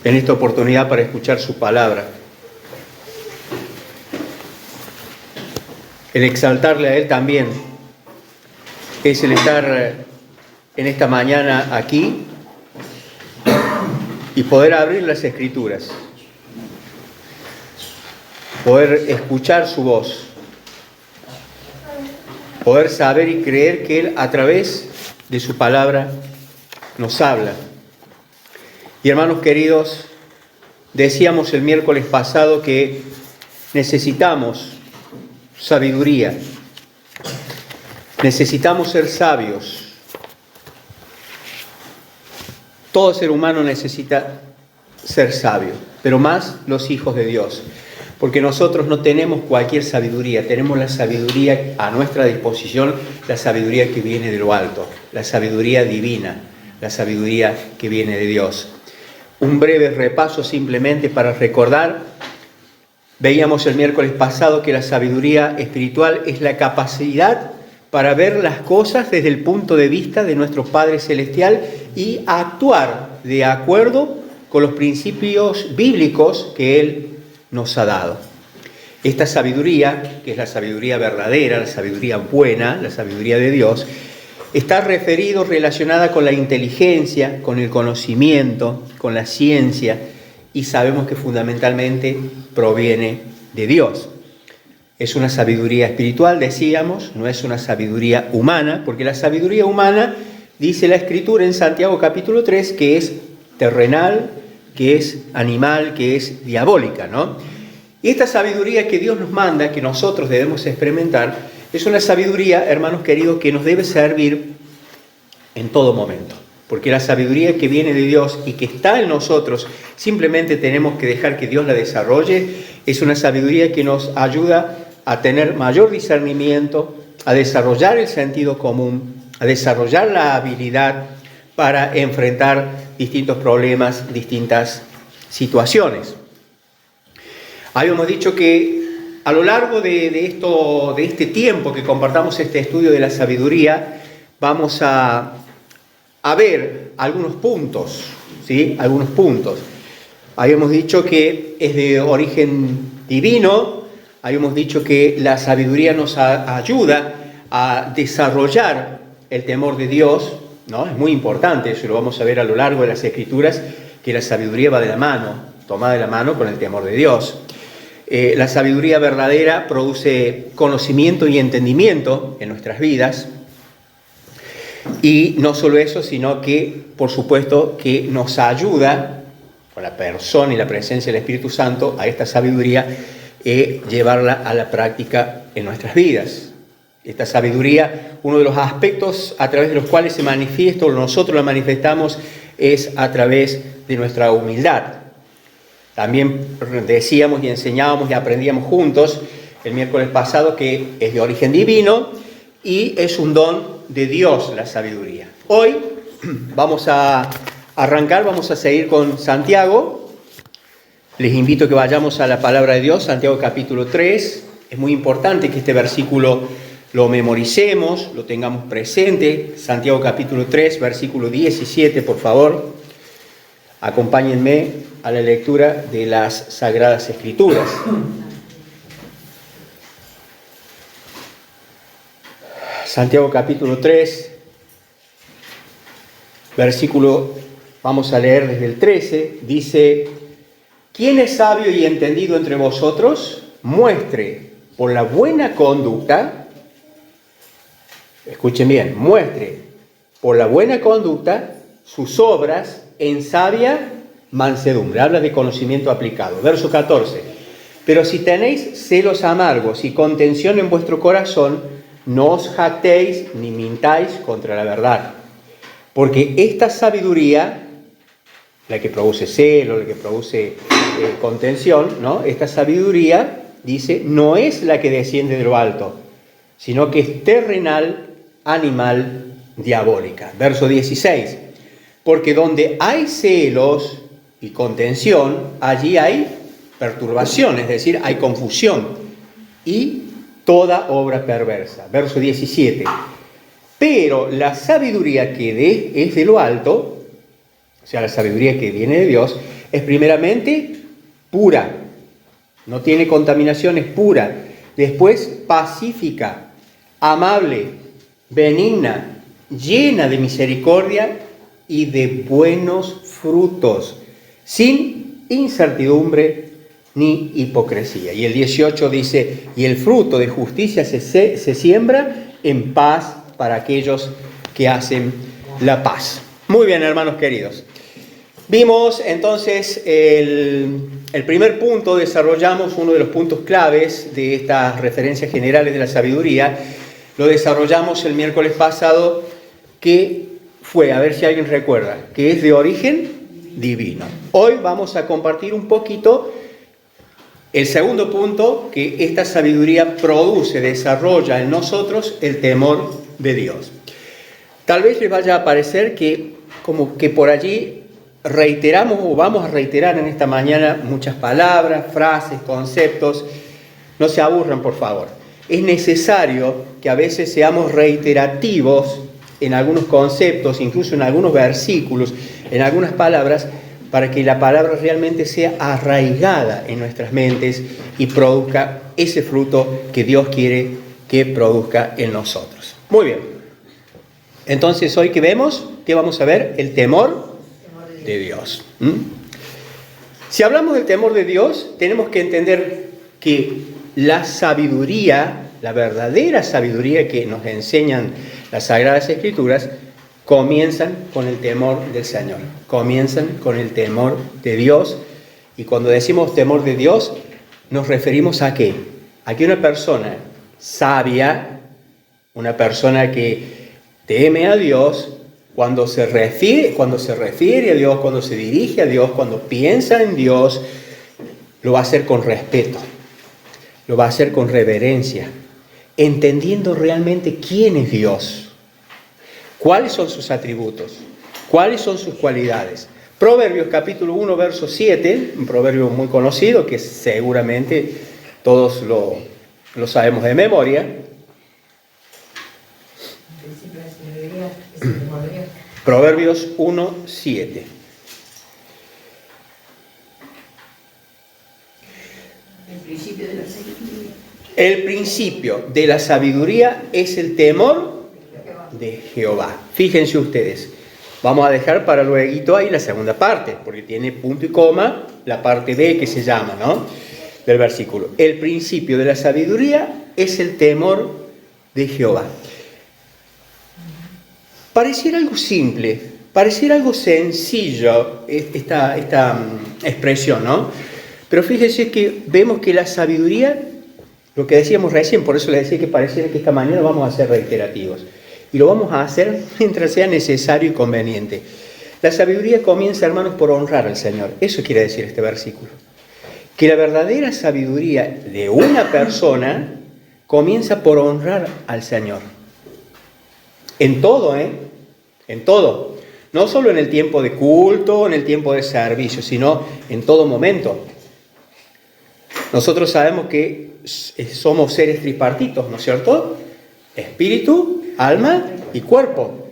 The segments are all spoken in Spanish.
en esta oportunidad para escuchar su palabra. El exaltarle a Él también es el estar en esta mañana aquí y poder abrir las Escrituras, poder escuchar su voz, poder saber y creer que Él a través de su palabra nos habla. Y hermanos queridos, decíamos el miércoles pasado que necesitamos sabiduría, necesitamos ser sabios. Todo ser humano necesita ser sabio, pero más los hijos de Dios, porque nosotros no tenemos cualquier sabiduría, tenemos la sabiduría a nuestra disposición, la sabiduría que viene de lo alto, la sabiduría divina, la sabiduría que viene de Dios. Un breve repaso simplemente para recordar. Veíamos el miércoles pasado que la sabiduría espiritual es la capacidad para ver las cosas desde el punto de vista de nuestro Padre Celestial y actuar de acuerdo con los principios bíblicos que Él nos ha dado. Esta sabiduría, que es la sabiduría verdadera, la sabiduría buena, la sabiduría de Dios, está relacionada con la inteligencia, con el conocimiento, con la ciencia, y sabemos que fundamentalmente proviene de Dios. Es una sabiduría espiritual, decíamos, no es una sabiduría humana, porque la sabiduría humana, dice la Escritura en Santiago capítulo 3, que es terrenal, que es animal, que es diabólica, ¿no? Y esta sabiduría que Dios nos manda, que nosotros debemos experimentar, es una sabiduría, hermanos queridos, que nos debe servir en todo momento. Porque la sabiduría que viene de Dios y que está en nosotros, simplemente tenemos que dejar que Dios la desarrolle. Es una sabiduría que nos ayuda a tener mayor discernimiento, a desarrollar el sentido común, a desarrollar la habilidad para enfrentar distintos problemas, distintas situaciones. Habíamos dicho que a lo largo de este tiempo que compartamos este estudio de la sabiduría, vamos a ver algunos puntos, ¿sí? Algunos puntos. Habíamos dicho que es de origen divino, habíamos dicho que la sabiduría nos ayuda a desarrollar el temor de Dios, ¿no? Es muy importante, eso lo vamos a ver a lo largo de las Escrituras, que la sabiduría va de la mano, tomada de la mano con el temor de Dios. La sabiduría verdadera produce conocimiento y entendimiento en nuestras vidas. Y no solo eso, sino que, por supuesto, que nos ayuda, con la persona y la presencia del Espíritu Santo, a esta sabiduría, llevarla a la práctica en nuestras vidas. Esta sabiduría, uno de los aspectos a través de los cuales se manifiesta, o nosotros la manifestamos, es a través de nuestra humildad. También decíamos y enseñábamos y aprendíamos juntos el miércoles pasado que es de origen divino y es un don de Dios la sabiduría. Hoy vamos a arrancar, vamos a seguir con Santiago. Les invito a que vayamos a la palabra de Dios, Santiago capítulo 3. Es muy importante que este versículo lo memoricemos, lo tengamos presente. Santiago capítulo 3, versículo 17, por favor. Acompáñenme a la lectura de las Sagradas Escrituras. Santiago capítulo 3, versículo, vamos a leer desde el 13, dice: ¿Quién es sabio y entendido entre vosotros? Muestre por la buena conducta, escuchen bien, muestre por la buena conducta sus obras en sabia mansedumbre. Habla de conocimiento aplicado. Verso 14. Pero si tenéis celos amargos y contención en vuestro corazón, no os jactéis ni mintáis contra la verdad. Porque esta sabiduría, la que produce celo, la que produce contención, ¿no? Esta sabiduría, dice, no es la que desciende de lo alto, sino que es terrenal, animal, diabólica. Verso 16. Porque donde hay celos y contención, allí hay perturbación, es decir, hay confusión y toda obra perversa. Verso 17. Pero la sabiduría que es de lo alto, sea, la sabiduría que viene de Dios, es primeramente pura, no tiene contaminación, es pura. Después, pacífica, amable, benigna, llena de misericordia y de buenos frutos, sin incertidumbre ni hipocresía. Y el 18 dice, y el fruto de justicia se siembra en paz para aquellos que hacen la paz. Muy bien, hermanos queridos. Vimos entonces el primer punto, desarrollamos uno de los puntos claves de estas referencias generales de la sabiduría. Lo desarrollamos el miércoles pasado, que fue, a ver si alguien recuerda, que es de origen divino. Hoy vamos a compartir un poquito el segundo punto, que esta sabiduría produce, desarrolla en nosotros el temor de Dios. Tal vez les vaya a parecer que como que por allí reiteramos o vamos a reiterar en esta mañana muchas palabras, frases, conceptos. No se aburran, por favor. Es necesario que a veces seamos reiterativos en algunos conceptos, incluso en algunos versículos, en algunas palabras, para que la palabra realmente sea arraigada en nuestras mentes y produzca ese fruto que Dios quiere que produzca en nosotros. Muy bien. Entonces, hoy que vemos, ¿qué vamos a ver? El temor de Dios. Si hablamos del temor de Dios, tenemos que entender que la sabiduría, la verdadera sabiduría que nos enseñan las Sagradas Escrituras, comienzan con el temor del Señor, comienzan con el temor de Dios. Y cuando decimos temor de Dios, nos referimos a ¿qué? A que una persona sabia, una persona que teme a Dios, cuando se refiere a Dios, cuando se dirige a Dios, cuando piensa en Dios, lo va a hacer con respeto, lo va a hacer con reverencia, entendiendo realmente quién es Dios, cuáles son sus atributos, cuáles son sus cualidades. Proverbios capítulo 1, verso 7, un proverbio muy conocido que seguramente todos lo sabemos de memoria. Proverbios 1, 7. El principio de la sabiduría es el temor de Jehová. Fíjense ustedes, vamos a dejar para luego ahí la segunda parte, porque tiene punto y coma la parte B que se llama, ¿no? Del versículo. El principio de la sabiduría es el temor de Jehová. Pareciera algo simple, pareciera algo sencillo esta expresión, ¿no? Pero fíjense que vemos que la sabiduría, lo que decíamos recién, por eso les decía que pareciera que esta mañana vamos a ser reiterativos. Y lo vamos a hacer mientras sea necesario y conveniente. La sabiduría comienza, hermanos, por honrar al Señor. Eso quiere decir este versículo. Que la verdadera sabiduría de una persona comienza por honrar al Señor. En todo, en todo. No solo en el tiempo de culto, en el tiempo de servicio, sino en todo momento. Nosotros sabemos que somos seres tripartitos, ¿no es cierto? Espíritu, alma y cuerpo.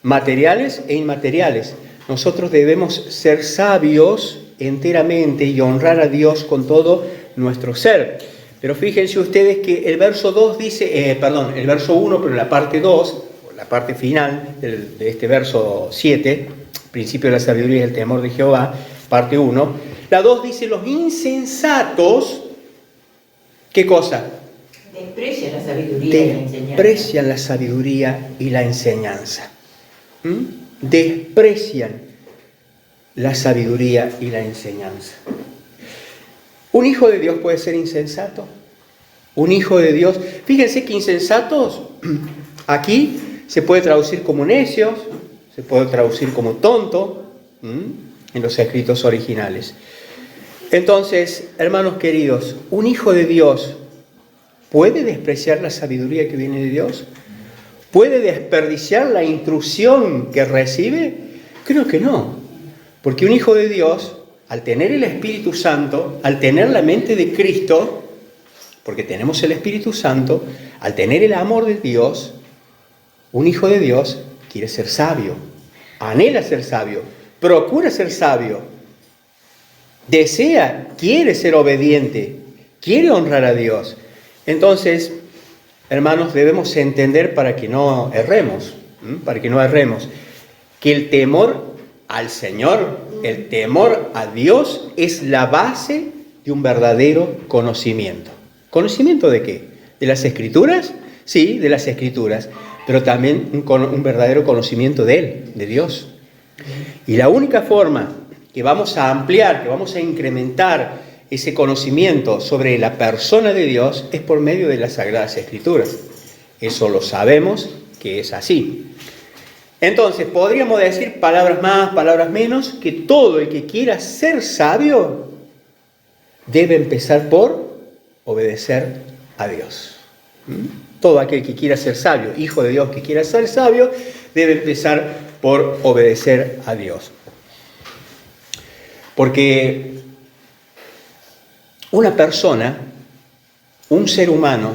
Materiales e inmateriales. Nosotros debemos ser sabios enteramente y honrar a Dios con todo nuestro ser. Pero fíjense ustedes que el verso 2 dice, el verso 1, pero en la parte 2, la parte final de este verso 7, principio de la sabiduría y el temor de Jehová, parte 1, la 2 dice, los insensatos, ¿qué cosa? Desprecian la sabiduría y la enseñanza. Desprecian la sabiduría y la enseñanza. Desprecian la sabiduría y la enseñanza. ¿Un hijo de Dios puede ser insensato? Un hijo de Dios. Fíjense que insensatos aquí se puede traducir como necios, se puede traducir como tonto en los escritos originales. Entonces, hermanos queridos, ¿un hijo de Dios puede despreciar la sabiduría que viene de Dios? ¿Puede desperdiciar la instrucción que recibe? Creo que no. Porque un hijo de Dios, al tener el Espíritu Santo, al tener la mente de Cristo, porque tenemos el Espíritu Santo, al tener el amor de Dios, un hijo de Dios quiere ser sabio, anhela ser sabio, procura ser sabio, desea, quiere ser obediente, quiere honrar a Dios. Entonces, hermanos, debemos entender para que no erremos, que el temor al Señor, el temor a Dios es la base de un verdadero conocimiento. ¿Conocimiento de qué? ¿De las Escrituras? Sí, de las Escrituras, pero también un verdadero conocimiento de Él, de Dios. Y la única forma que vamos a ampliar, que vamos a incrementar ese conocimiento sobre la persona de Dios es por medio de las Sagradas Escrituras. Eso lo sabemos que es así. Entonces, podríamos decir, palabras más, palabras menos, que todo el que quiera ser sabio debe empezar por obedecer a Dios. Todo aquel que quiera ser sabio, hijo de Dios que quiera ser sabio, debe empezar por obedecer a Dios. Porque una persona, un ser humano,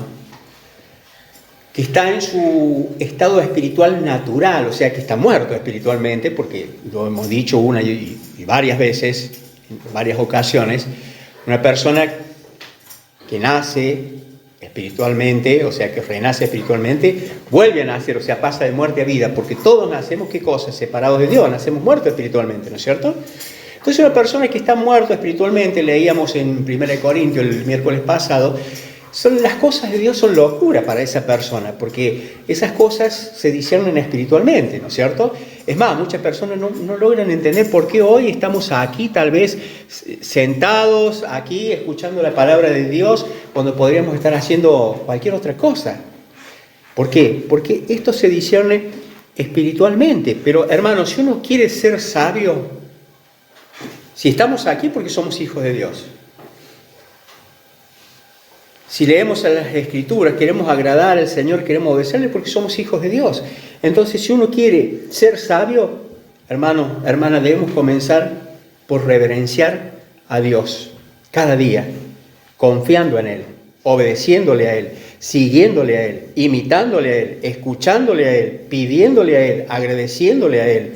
que está en su estado espiritual natural, o sea que está muerto espiritualmente, porque lo hemos dicho una y varias veces, en varias ocasiones, una persona que nace espiritualmente, o sea que renace espiritualmente, vuelve a nacer, o sea pasa de muerte a vida, porque todos nacemos, ¿qué cosa? Separados de Dios, nacemos muertos espiritualmente, ¿no es cierto? Entonces una persona que está muerta espiritualmente, leíamos en 1 Corintios el miércoles pasado, las cosas de Dios son locura para esa persona, porque esas cosas se disciernen espiritualmente, ¿no es cierto? Es más, muchas personas no logran entender por qué hoy estamos aquí, tal vez sentados aquí, escuchando la palabra de Dios, cuando podríamos estar haciendo cualquier otra cosa. ¿Por qué? Porque esto se discierne espiritualmente. Pero, hermanos, si uno quiere ser sabio, si estamos aquí porque somos hijos de Dios. Si leemos en las Escrituras, queremos agradar al Señor, queremos obedecerle porque somos hijos de Dios. Entonces, si uno quiere ser sabio, hermano, hermana, debemos comenzar por reverenciar a Dios cada día, confiando en Él, obedeciéndole a Él, siguiéndole a Él, imitándole a Él, escuchándole a Él, pidiéndole a Él, agradeciéndole a Él,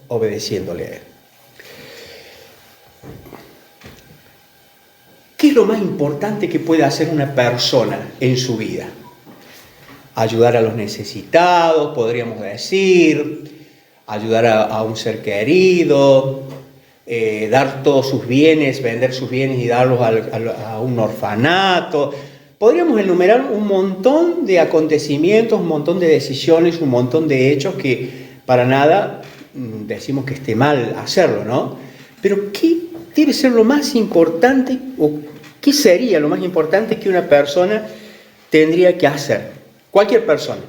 obedeciéndole a Él. ¿Qué es lo más importante que puede hacer una persona en su vida? Ayudar a los necesitados, podríamos decir, ayudar a un ser querido, dar todos sus bienes, vender sus bienes y darlos a un orfanato. Podríamos enumerar un montón de acontecimientos, un montón de decisiones, un montón de hechos que para nada decimos que esté mal hacerlo, ¿no? Pero ¿qué debe ser lo más importante o qué sería lo más importante que una persona tendría que hacer? Cualquier persona.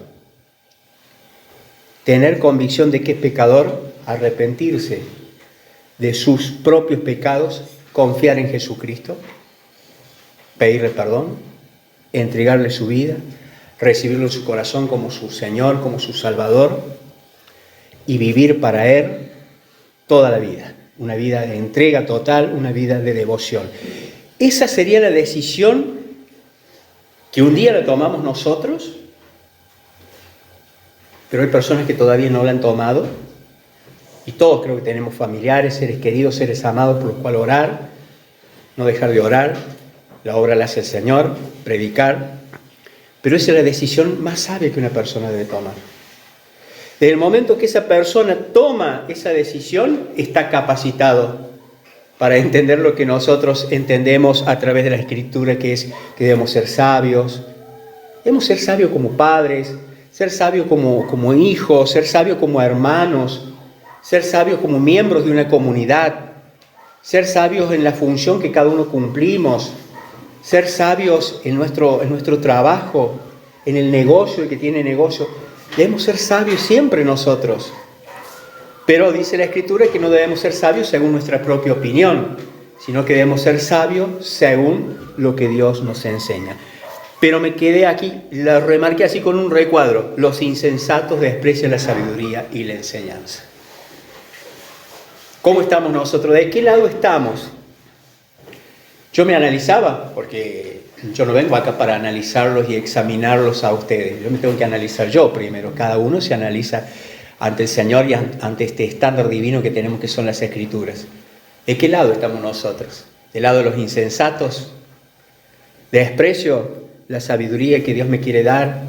Tener convicción de que es pecador, arrepentirse de sus propios pecados, confiar en Jesucristo, pedirle perdón, entregarle su vida, recibirlo en su corazón como su Señor, como su Salvador y vivir para Él toda la vida. Una vida de entrega total, una vida de devoción. Esa sería la decisión que un día la tomamos nosotros, pero hay personas que todavía no la han tomado y todos creo que tenemos familiares, seres queridos, seres amados por los cuales orar, no dejar de orar, la obra la hace el Señor, predicar, pero esa es la decisión más sabia que una persona debe tomar. Desde el momento que esa persona toma esa decisión, está capacitado para entender lo que nosotros entendemos a través de la Escritura, que es que debemos ser sabios. Debemos ser sabios como padres, ser sabios como hijos, ser sabios como hermanos, ser sabios como miembros de una comunidad, ser sabios en la función que cada uno cumplimos, ser sabios en nuestro trabajo, en el negocio, el que tiene negocio. Debemos ser sabios siempre nosotros. Pero dice la Escritura que no debemos ser sabios según nuestra propia opinión, sino que debemos ser sabios según lo que Dios nos enseña. Pero me quedé aquí, la remarqué así con un recuadro: los insensatos desprecian la sabiduría y la enseñanza. ¿Cómo estamos nosotros? ¿De qué lado estamos? Yo me analizaba, porque yo no vengo acá para analizarlos y examinarlos a ustedes. Yo me tengo que analizar yo primero. Cada uno se analiza ante el Señor y ante este estándar divino que tenemos, que son las Escrituras. ¿De qué lado estamos nosotros? ¿Del lado de los insensatos? ¿Desprecio la sabiduría que Dios me quiere dar?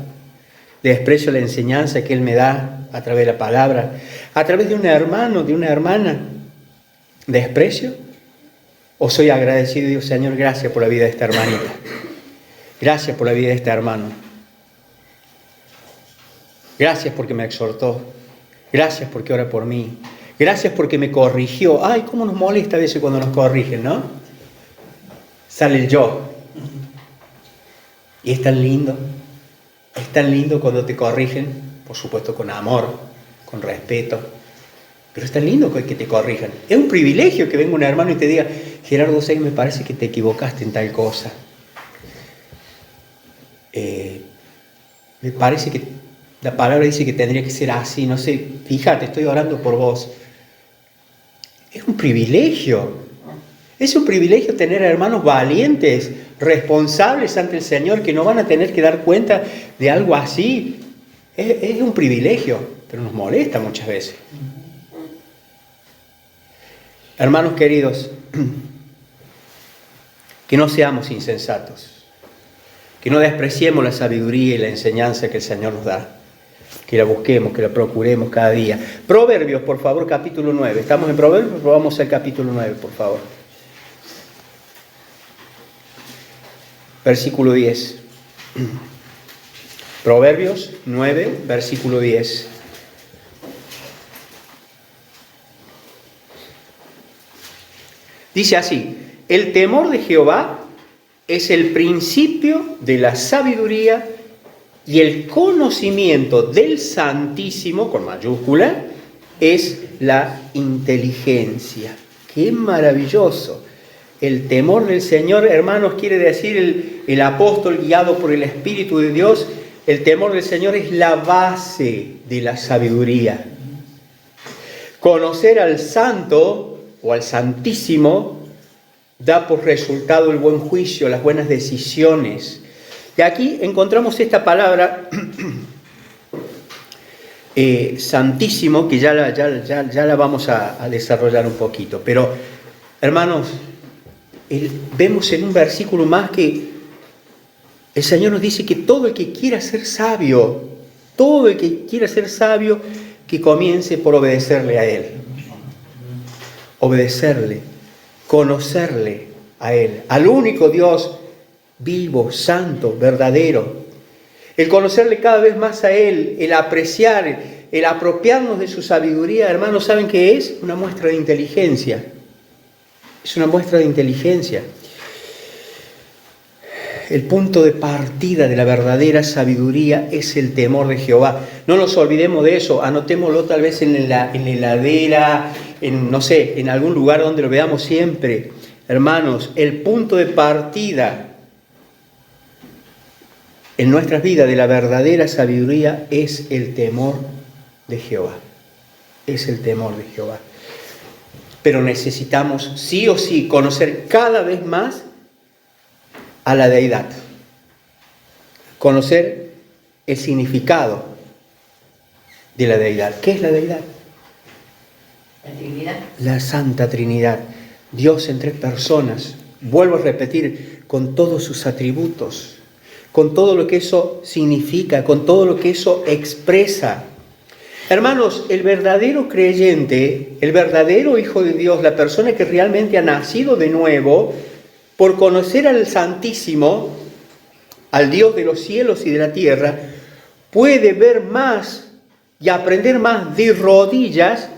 ¿Desprecio la enseñanza que Él me da a través de la palabra? ¿A través de un hermano, de una hermana? ¿Desprecio? ¿O soy agradecido y digo, Señor, gracias por la vida de esta hermanita? Gracias por la vida de este hermano. Gracias porque me exhortó. Gracias porque ora por mí. Gracias porque me corrigió. Ay, cómo nos molesta a veces cuando nos corrigen, ¿no? Sale el yo. Y es tan lindo. Es tan lindo cuando te corrigen, por supuesto con amor, con respeto. Pero es tan lindo que te corrijan. Es un privilegio que venga un hermano y te diga, Gerardo, sé que me parece que te equivocaste en tal cosa. Me parece que la palabra dice que tendría que ser así, no sé, fíjate, estoy orando por vos. Es un privilegio. Es un privilegio tener hermanos valientes, responsables ante el Señor, que no van a tener que dar cuenta de algo así. Es un privilegio, pero nos molesta muchas veces. Hermanos queridos, que no seamos insensatos, que no despreciemos la sabiduría y la enseñanza que el Señor nos da, que la busquemos, que la procuremos cada día. Proverbios, por favor, capítulo 9. Estamos en Proverbios, pero vamos al capítulo 9, por favor. Versículo 10. Proverbios 9, versículo 10. Dice así: el temor de Jehová es el principio de la sabiduría, y el conocimiento del Santísimo, con mayúscula, es la inteligencia. ¡Qué maravilloso! El temor del Señor, hermanos, quiere decir el apóstol guiado por el Espíritu de Dios, el temor del Señor es la base de la sabiduría. Conocer al Santo o al Santísimo da por resultado el buen juicio, las buenas decisiones. Y aquí encontramos esta palabra santísimo, que ya la vamos a desarrollar un poquito. Pero, hermanos, vemos en un versículo más que el Señor nos dice que todo el que quiera ser sabio, que comience por obedecerle a Él. Obedecerle, conocerle a Él, al único Dios vivo, santo, verdadero. El conocerle cada vez más a Él, el apreciar, el apropiarnos de su sabiduría, hermanos, ¿saben qué es? Una muestra de inteligencia. Es una muestra de inteligencia. El punto de partida de la verdadera sabiduría es el temor de Jehová. No nos olvidemos de eso, anotémoslo tal vez en la heladera, en algún lugar donde lo veamos siempre. Hermanos, el punto de partida en nuestras vidas de la verdadera sabiduría es el temor de Jehová. Es el temor de Jehová. Pero necesitamos sí o sí conocer cada vez más a la deidad. Conocer el significado de la deidad. ¿Qué es la deidad? La Trinidad. La Santa Trinidad. Dios en 3 personas. Vuelvo a repetir, con todos sus atributos, con todo lo que eso significa, con todo lo que eso expresa. Hermanos, el verdadero creyente, el verdadero Hijo de Dios, la persona que realmente ha nacido de nuevo, por conocer al Santísimo, al Dios de los cielos y de la tierra, puede ver más y aprender más de rodillas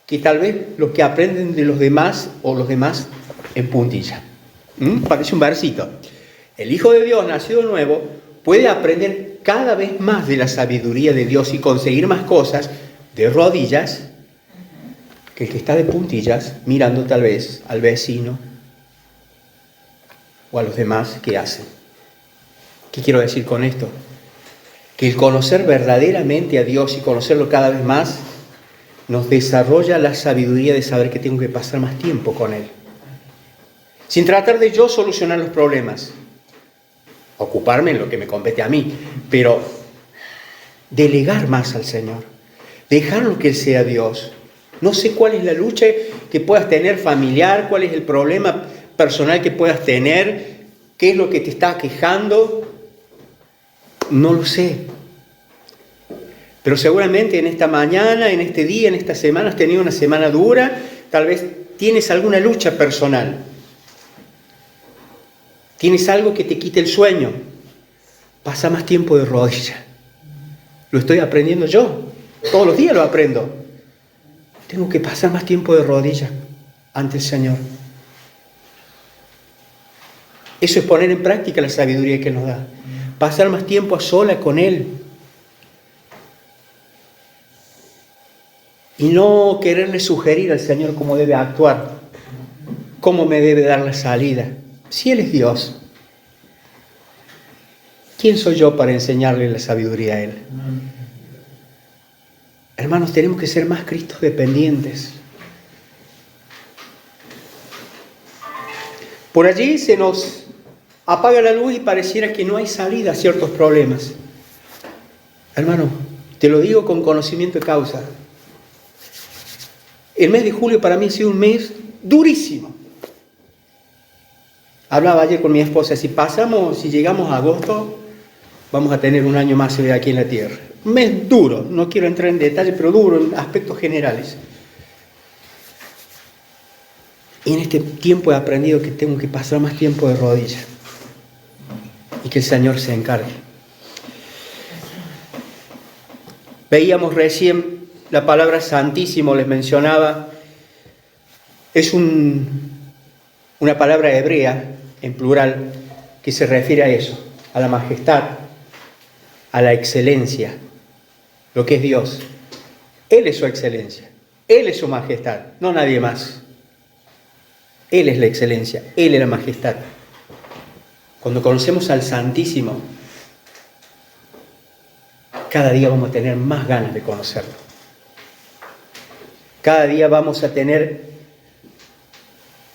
que tal vez los que aprenden de los demás o los demás en puntilla. Parece un versito. El Hijo de Dios, nacido de nuevo, puede aprender cada vez más de la sabiduría de Dios y conseguir más cosas de rodillas que el que está de puntillas mirando tal vez al vecino o a los demás que hacen. ¿Qué quiero decir con esto? Que el conocer verdaderamente a Dios y conocerlo cada vez más nos desarrolla la sabiduría de saber que tengo que pasar más tiempo con Él. Sin tratar de yo solucionar los problemas, ocuparme en lo que me compete a mí, pero delegar más al Señor. Dejarlo que Él sea Dios. No sé cuál es la lucha que puedas tener familiar, cuál es el problema personal que puedas tener, qué es lo que te está quejando. No lo sé. Pero seguramente en esta mañana, en este día, en esta semana has tenido una semana dura, tal vez tienes alguna lucha personal. Tienes algo que te quite el sueño. Pasa más tiempo de rodillas. Lo estoy aprendiendo yo. Todos los días lo aprendo. Tengo que pasar más tiempo de rodillas ante el Señor. Eso es poner en práctica la sabiduría que nos da. Pasar más tiempo a sola con Él. Y no quererle sugerir al Señor cómo debe actuar, cómo me debe dar la salida. Si Él es Dios, ¿quién soy yo para enseñarle la sabiduría a Él? Hermanos, tenemos que ser más Cristo dependientes. Por allí se nos apaga la luz y pareciera que no hay salida a ciertos problemas. Hermano, te lo digo con conocimiento de causa. El mes de julio para mí ha sido un mes durísimo. Hablaba ayer con mi esposa, si llegamos a agosto, vamos a tener un año más aquí en la tierra. Un mes duro, no quiero entrar en detalle, pero duro en aspectos generales. Y en este tiempo he aprendido que tengo que pasar más tiempo de rodillas. Y que el Señor se encargue. Veíamos recién la palabra santísimo, les mencionaba. Es una palabra hebrea, en plural, que se refiere a eso, a la majestad, a la excelencia, lo que es Dios. Él es su excelencia, Él es su majestad, no nadie más. Él es la excelencia, Él es la majestad. Cuando conocemos al Santísimo, cada día vamos a tener más ganas de conocerlo. Cada día vamos a tener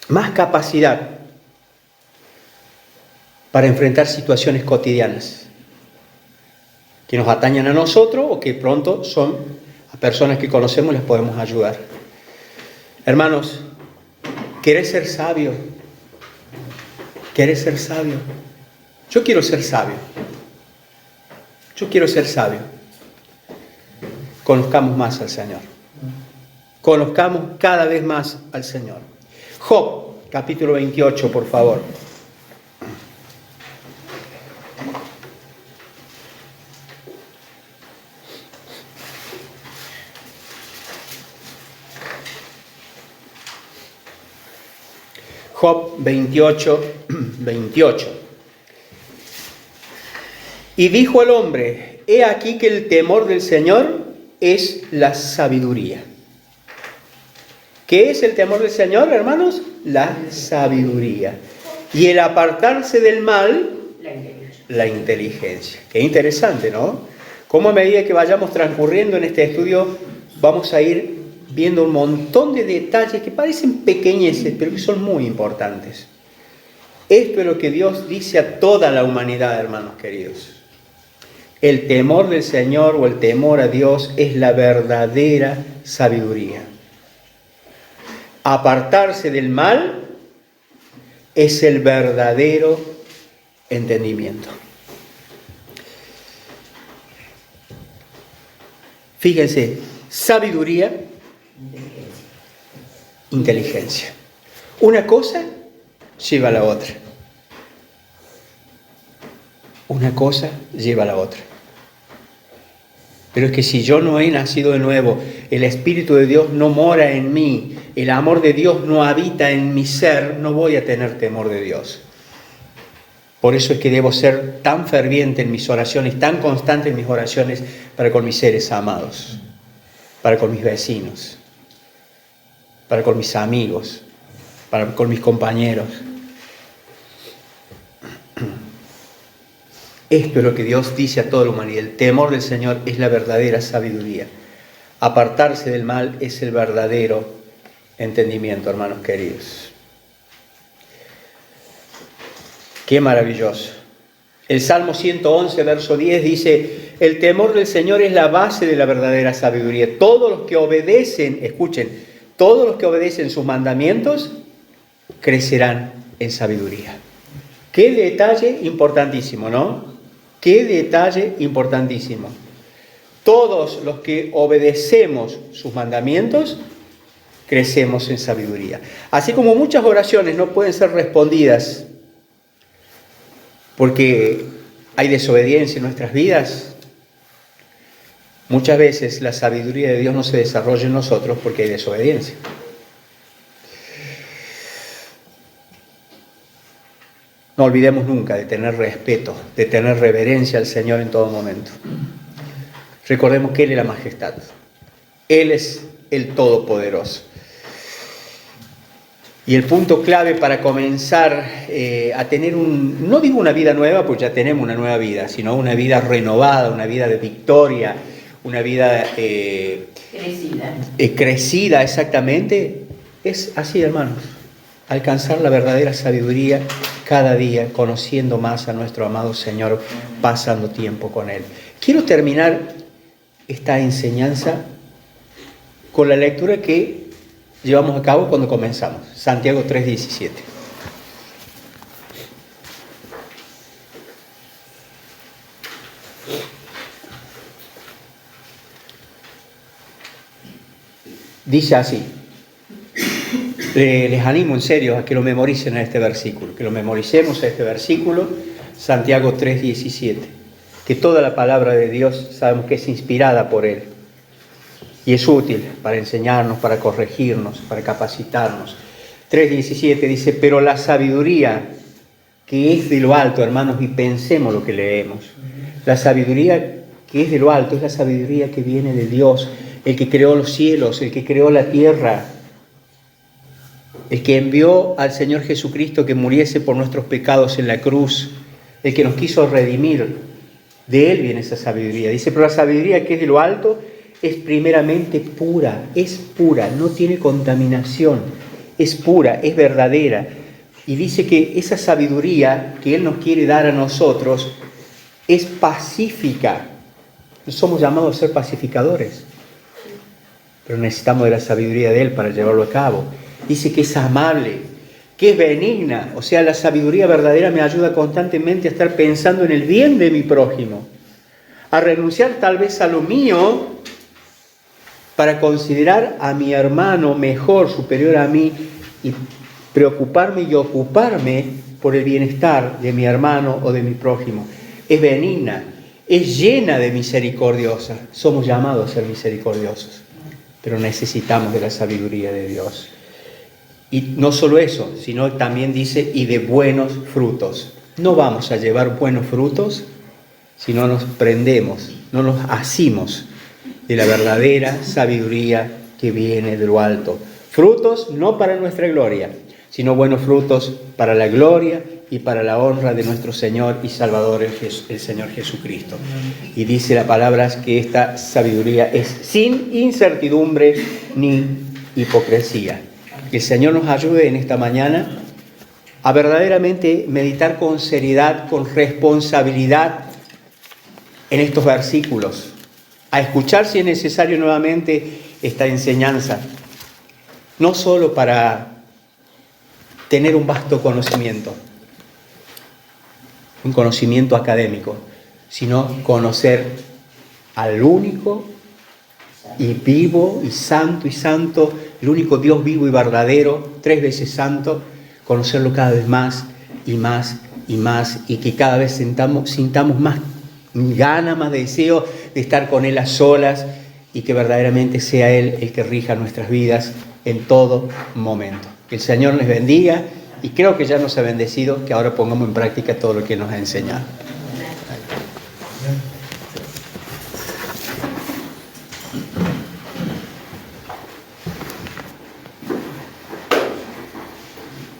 más capacidad para enfrentar situaciones cotidianas que nos atañen a nosotros o que pronto son a personas que conocemos y les podemos ayudar. Hermanos, ¿querés ser sabio? ¿Querés ser sabio? Yo quiero ser sabio. Yo quiero ser sabio. Conozcamos más al Señor. Conozcamos cada vez más al Señor. Job, capítulo 28, por favor. Job 28, 28. Y dijo el hombre, he aquí que el temor del Señor es la sabiduría. ¿Qué es el temor del Señor, hermanos? La sabiduría. Y el apartarse del mal, la inteligencia. Qué interesante, ¿no? Cómo a medida que vayamos transcurriendo en este estudio, vamos a ir viendo un montón de detalles que parecen pequeñeces, pero que son muy importantes. Esto es lo que Dios dice a toda la humanidad, hermanos queridos. El temor del Señor o el temor a Dios es la verdadera sabiduría. Apartarse del mal es el verdadero entendimiento. Fíjense, sabiduría, inteligencia. Una cosa lleva a la otra. Una cosa lleva a la otra. Pero es que si yo no he nacido de nuevo, el Espíritu de Dios no mora en mí, el amor de Dios no habita en mi ser, no voy a tener temor de Dios. Por eso es que debo ser tan ferviente en mis oraciones, tan constante en mis oraciones para con mis seres amados, para con mis vecinos, para con mis amigos, para con mis compañeros. Esto es lo que Dios dice a toda la humanidad. El temor del Señor es la verdadera sabiduría. Apartarse del mal es el verdadero entendimiento, hermanos queridos. Qué maravilloso. El Salmo 111, verso 10 dice, el temor del Señor es la base de la verdadera sabiduría. Todos los que obedecen, escuchen, todos los que obedecen sus mandamientos crecerán en sabiduría. Qué detalle importantísimo, ¿no? Qué detalle importantísimo. Todos los que obedecemos sus mandamientos crecemos en sabiduría. Así como muchas oraciones no pueden ser respondidas porque hay desobediencia en nuestras vidas, muchas veces la sabiduría de Dios no se desarrolla en nosotros porque hay desobediencia. No olvidemos nunca de tener respeto, de tener reverencia al Señor en todo momento. Recordemos que Él es la majestad. Él es el Todopoderoso. Y el punto clave para comenzar a tener no digo una vida nueva, pues ya tenemos una nueva vida, sino una vida renovada, una vida de victoria, una vida crecida exactamente, es así, hermanos. Alcanzar la verdadera sabiduría cada día, conociendo más a nuestro amado Señor, pasando tiempo con Él. Quiero terminar esta enseñanza con la lectura que llevamos a cabo cuando comenzamos, Santiago 3:17. Dice así, les animo en serio a que lo memoricen a este versículo, que lo memoricemos a este versículo, Santiago 3:17, que toda la palabra de Dios sabemos que es inspirada por Él. Y es útil para enseñarnos, para corregirnos, para capacitarnos. 3:17 dice, pero la sabiduría que es de lo alto, hermanos, y pensemos lo que leemos. La sabiduría que es de lo alto es la sabiduría que viene de Dios, el que creó los cielos, el que creó la tierra, el que envió al Señor Jesucristo que muriese por nuestros pecados en la cruz, el que nos quiso redimir. De Él viene esa sabiduría. Dice, pero la sabiduría que es de lo alto es primeramente pura, no tiene contaminación, es pura, es verdadera. Y dice que esa sabiduría que Él nos quiere dar a nosotros es pacífica. Somos llamados a ser pacificadores, pero necesitamos de la sabiduría de Él para llevarlo a cabo. Dice que es amable, que es benigna. O sea, la sabiduría verdadera me ayuda constantemente a estar pensando en el bien de mi prójimo, a renunciar tal vez a lo mío para considerar a mi hermano mejor, superior a mí, y preocuparme y ocuparme por el bienestar de mi hermano o de mi prójimo. Es benigna, es llena de misericordiosa. Somos llamados a ser misericordiosos, pero necesitamos de la sabiduría de Dios. Y no solo eso, sino también dice, y de buenos frutos. No vamos a llevar buenos frutos si no nos prendemos, no nos asimos de la verdadera sabiduría que viene de lo alto. Frutos no para nuestra gloria, sino buenos frutos para la gloria y para la honra de nuestro Señor y Salvador, el Señor Jesucristo. Y dice la palabra que esta sabiduría es sin incertidumbre ni hipocresía. Que el Señor nos ayude en esta mañana a verdaderamente meditar con seriedad, con responsabilidad en estos versículos, a escuchar si es necesario nuevamente esta enseñanza, no solo para tener un vasto conocimiento, un conocimiento académico, sino conocer al único y vivo y santo, el único Dios vivo y verdadero, 3 veces santo, conocerlo cada vez más y más y más, y que cada vez sintamos más ganas, más deseo de estar con Él a solas, y que verdaderamente sea Él el que rija nuestras vidas en todo momento. Que el Señor les bendiga, y creo que ya nos ha bendecido, que ahora pongamos en práctica todo lo que nos ha enseñado.